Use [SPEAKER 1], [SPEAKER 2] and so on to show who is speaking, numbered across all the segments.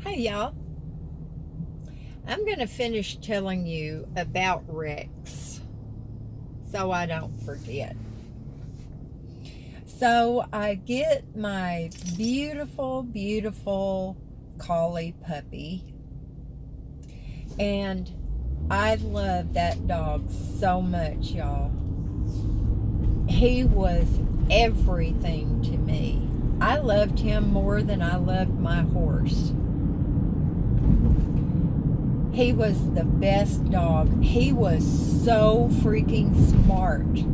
[SPEAKER 1] Hey y'all, I'm going to finish telling you about Rex so I don't forget. So I get my beautiful, beautiful collie puppy, and I love that dog so much, y'all. He was everything to me. I loved him more than I loved my horse. He was the best dog. He was so freaking smart.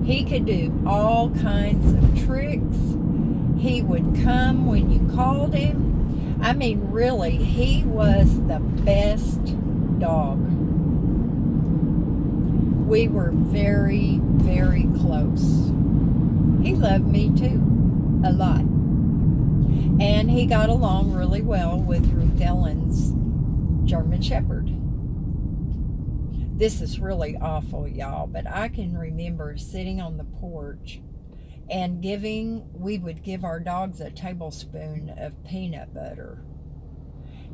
[SPEAKER 1] He could do all kinds of tricks. He would come when you called him. I mean, really, he was the best dog. We were very, very close. He loved me too, a lot. And he got along really well with Ruth Ellen's German Shepherd. This is really awful, y'all, but I can remember sitting on the porch and we would give our dogs a tablespoon of peanut butter.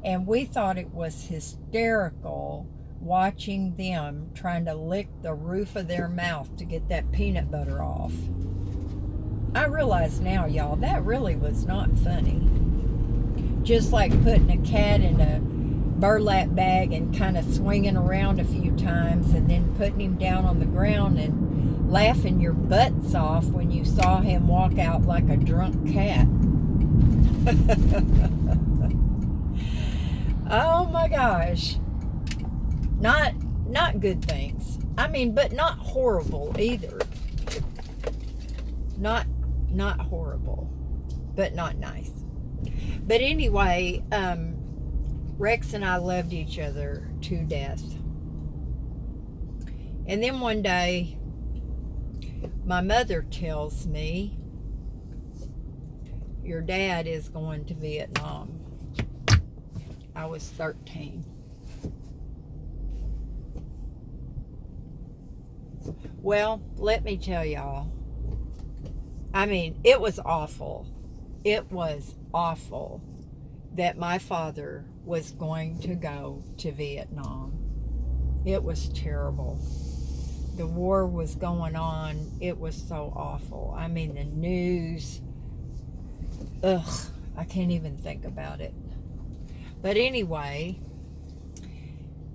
[SPEAKER 1] And we thought it was hysterical watching them trying to lick the roof of their mouth to get that peanut butter off. I realize now, y'all, that really was not funny. Just like putting a cat in a burlap bag and kind of swinging around a few times and then putting him down on the ground and laughing your butts off when you saw him walk out like a drunk cat. Oh my gosh. Not good things. I mean, but not horrible either. Not horrible, but not nice. But anyway, Rex and I loved each other to death. And then one day, my mother tells me, your dad is going to Vietnam. I was 13. Well, let me tell y'all. I mean, it was awful. It was awful that my father was going to go to Vietnam. It was terrible. The war was going on. It was so awful. I mean, the news. Ugh, I can't even think about it. But anyway,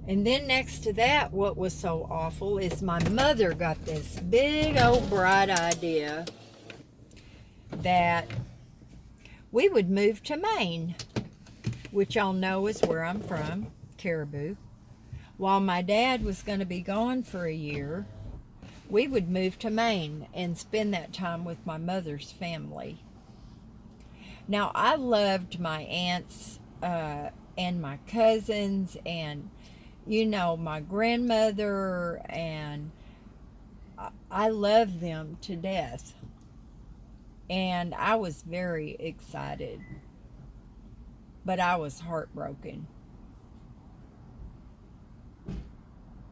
[SPEAKER 1] and then next to that, what was so awful is my mother got this big old bright idea that we would move to Maine, which y'all know is where I'm from, Caribou. While my dad was going to be gone for a year, we would move to Maine and spend that time with my mother's family. Now, I loved my aunts and my cousins and, my grandmother, and I loved them to death. And I was very excited, but I was heartbroken.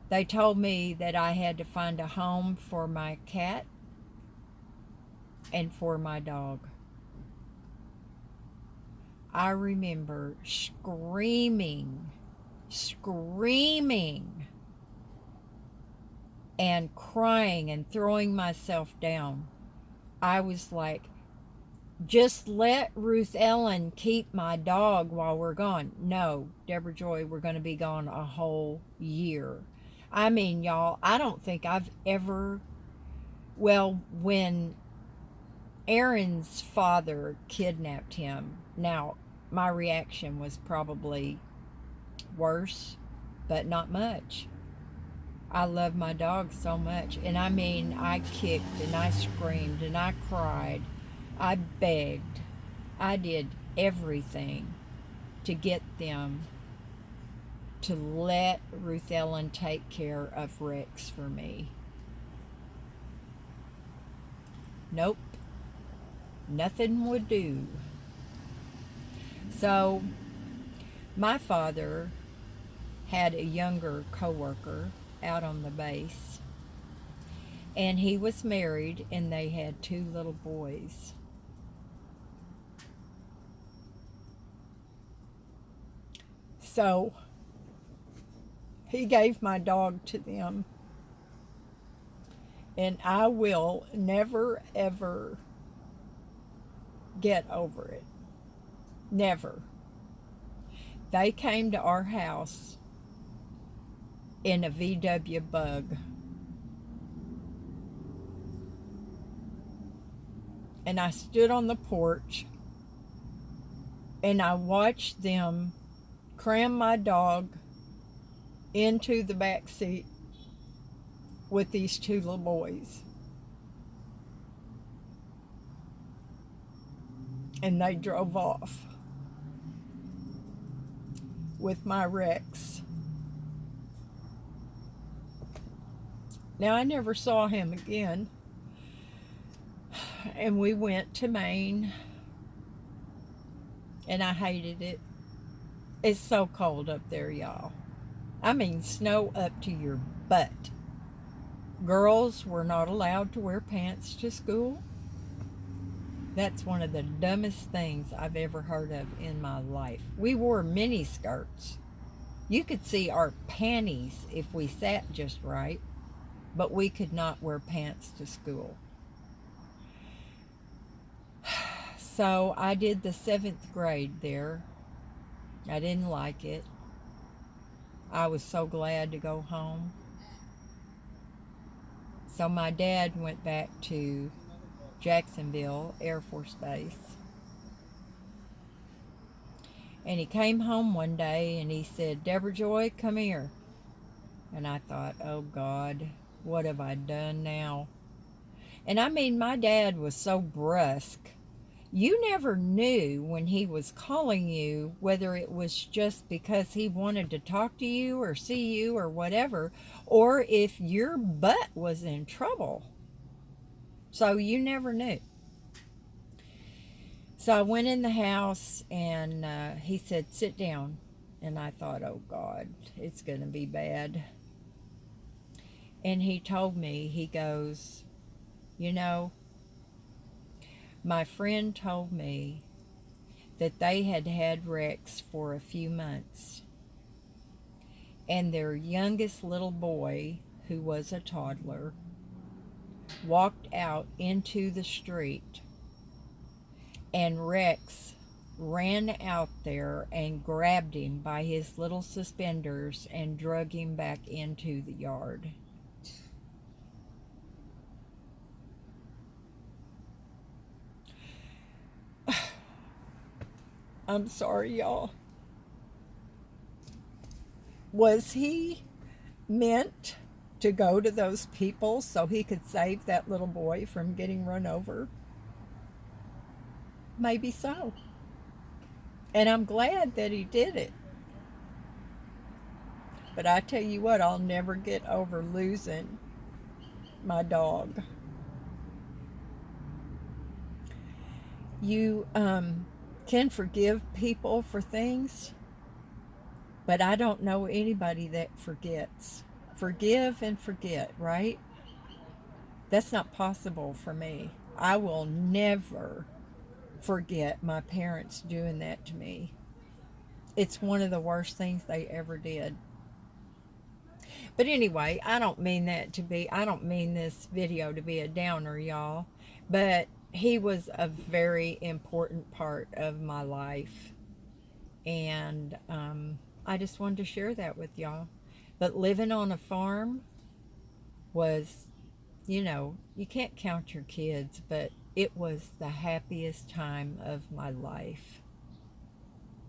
[SPEAKER 1] They told me that I had to find a home for my cat and for my dog. I remember screaming, and crying and throwing myself down. I was like, just let Ruth Ellen keep my dog while we're gone. No, Deborah Joy, we're going to be gone a whole year. I mean, y'all, I don't think I've ever, when Aaron's father kidnapped him, now my reaction was probably worse, but not much. I love my dog so much. And I mean, I kicked and I screamed and I cried. I begged. I did everything to get them to let Ruth Ellen take care of Rex for me. Nope. Nothing would do. So, my father had a younger coworker out on the base, and he was married and they had 2 little boys. So he gave my dog to them, and I will never ever get over it. Never. They came to our house in a VW Bug. And I stood on the porch and I watched them cram my dog into the back seat with these two little boys. And they drove off with my Rex. Now, I never saw him again. And we went to Maine. And I hated it. It's so cold up there, y'all. I mean, snow up to your butt. Girls were not allowed to wear pants to school. That's one of the dumbest things I've ever heard of in my life. We wore mini skirts. You could see our panties if we sat just right, but we could not wear pants to school. So I did the 7th grade there. I didn't like it. I was so glad to go home. So my dad went back to Jacksonville Air Force Base. And he came home one day and he said, "Deborah Joy, come here." And I thought, oh God, what have I done now? And I mean, my dad was so brusque. You never knew when he was calling you whether it was just because he wanted to talk to you or see you or whatever, or if your butt was in trouble. So you never knew. So I went in the house and he said, "Sit down." And I thought, oh God, it's going to be bad. And he told me, he goes, "You know, my friend told me that they had had Rex for a few months. And their youngest little boy, who was a toddler, walked out into the street, and Rex ran out there and grabbed him by his little suspenders and drug him back into the yard." I'm sorry, y'all. Was he meant to go to those people so he could save that little boy from getting run over? Maybe so. And I'm glad that he did it. But I tell you what, I'll never get over losing my dog. You can forgive people for things, but I don't know anybody that forgets. Forgive and forget, right? That's not possible for me. I will never forget my parents doing that to me. It's one of the worst things they ever did. But anyway, I don't mean this video to be a downer, y'all. But he was a very important part of my life. And I just wanted to share that with y'all. But living on a farm was, you can't count your kids, but it was the happiest time of my life.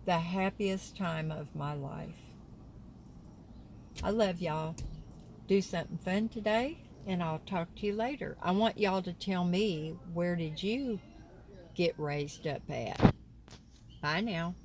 [SPEAKER 1] The happiest time of my life. I love y'all. Do something fun today, and I'll talk to you later. I want y'all to tell me, where did you get raised up at? Bye now.